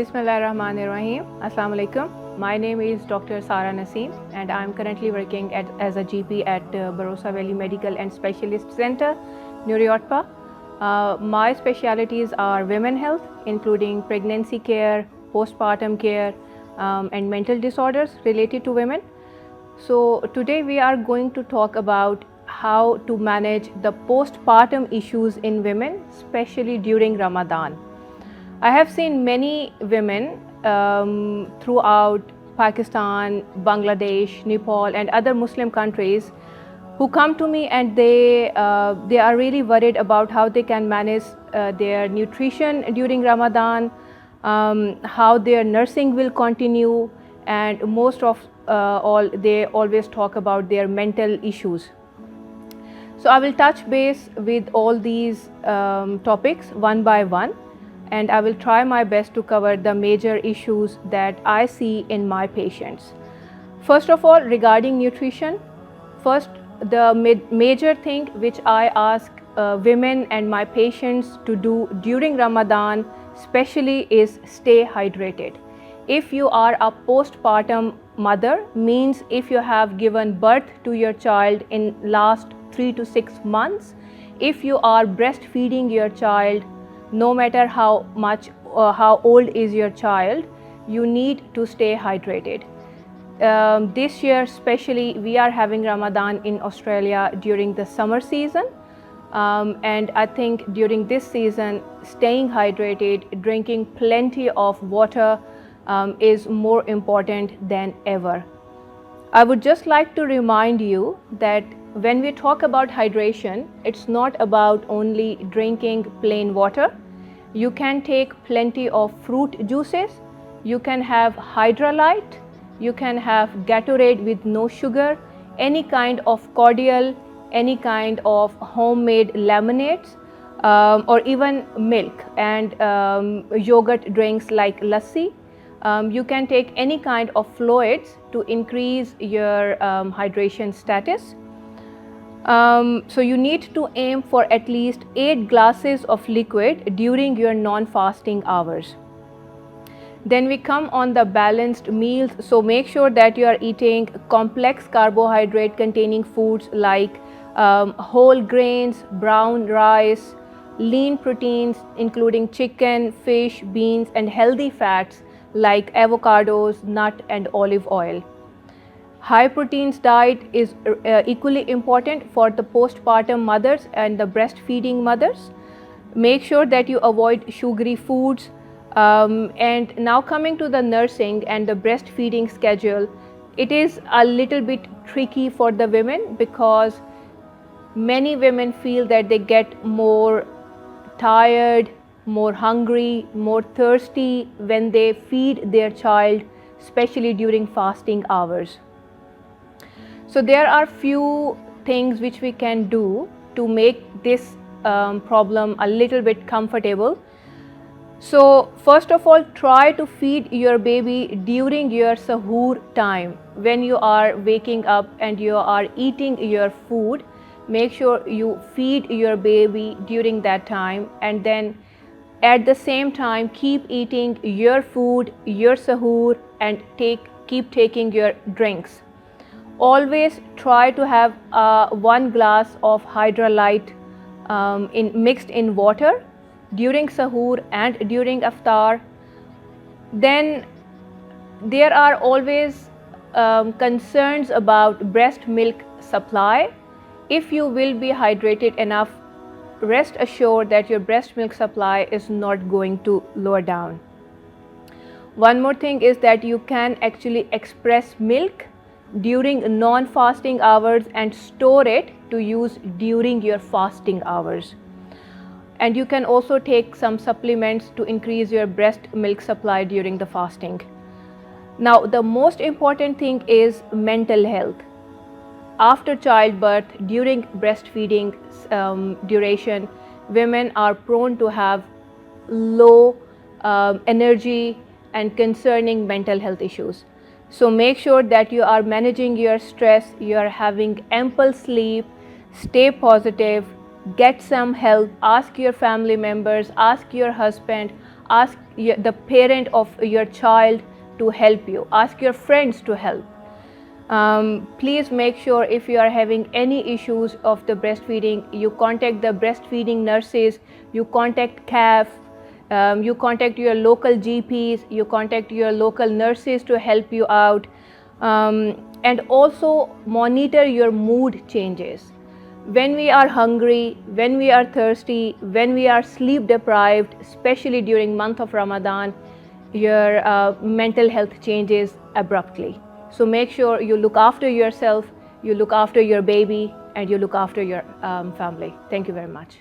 Bismillahirrahmanirrahim. Assalamu alaikum. My name is Dr. Naseem and I am currently working as a GP at Barossa Valley Medical and Specialist Center, Nuriyotpa. My specialities are women health, including pregnancy care, postpartum care, and mental disorders related to women. So today we are going to talk about how to manage the postpartum issues in women, especially during Ramadan. I have seen many women throughout Pakistan, Bangladesh, Nepal and other Muslim countries who come to me and they are really worried about how they can manage their nutrition during Ramadan, how their nursing will continue, and most of all they always talk about their mental issues. So I will touch base with all these topics one by one, and I will try my best to cover the major issues that I see in my patients. First of all, regarding nutrition, the major thing which I ask women and my patients to do during Ramadan especially is stay hydrated. If you are a postpartum mother, means if you have given birth to your child in last 3 to 6 months, if you are breastfeeding your child, no matter how old is your child, you need to stay hydrated. This year especially we are having Ramadan in Australia during the summer season, and I think during this season staying hydrated, drinking plenty of water is more important than ever. I would just like to remind you that when we talk about hydration, it's not about only drinking plain water. You can take plenty of fruit juices, you can have Hydralyte, you can have Gatorade with no sugar, any kind of cordial, any kind of homemade lemonades, or even milk and yogurt drinks like lassi. You can take any kind of fluids to increase your hydration status. So you need to aim for at least 8 glasses of liquid during your non-fasting hours. Then we come on the balanced meals. So make sure that you are eating complex carbohydrate containing foods like whole grains, brown rice, lean proteins including chicken, fish, beans, and healthy fats like avocados, nut and olive oil. High proteins diet is equally important for the postpartum mothers and the breastfeeding mothers. Make sure that you avoid sugary foods. And now coming to the nursing and the breastfeeding schedule, it is a little bit tricky for the women because many women feel that they get more tired, more hungry, more thirsty when they feed their child, especially during fasting hours. So there are few things which we can do to make this problem a little bit comfortable. So first of all, try to feed your baby during your sahur time. When you are waking up and you are eating your food, make sure you feed your baby during that time, and then at the same time keep eating your food, your sahur, and keep taking your drinks. Always try to have 1 glass of Hydralyte mixed in water during sahur and during iftar. Then there are always concerns about breast milk supply. If you will be hydrated enough, rest assured that your breast milk supply is not going to lower down. One more thing is that you can actually express milk during non-fasting hours and store it to use during your fasting hours. And you can also take some supplements to increase your breast milk supply during the fasting. Now the most important thing is mental health. After childbirth, during breastfeeding duration, women are prone to have low energy and concerning mental health issues. So make sure that you are managing your stress, you are having ample sleep, stay positive, get some help, ask your family members, ask your husband, Ask the parent of your child to help you. Ask your friends to help. Please make sure if you are having any issues of the breastfeeding, you contact the breastfeeding nurses, you contact CAF, you contact your local GPs, you contact your local nurses to help you out, and also monitor your mood changes. When we are hungry, when we are thirsty, when we are sleep deprived, especially during month of Ramadan, your mental health changes abruptly. So make sure you look after yourself, you look after your baby, and you look after your family. Thank you very much.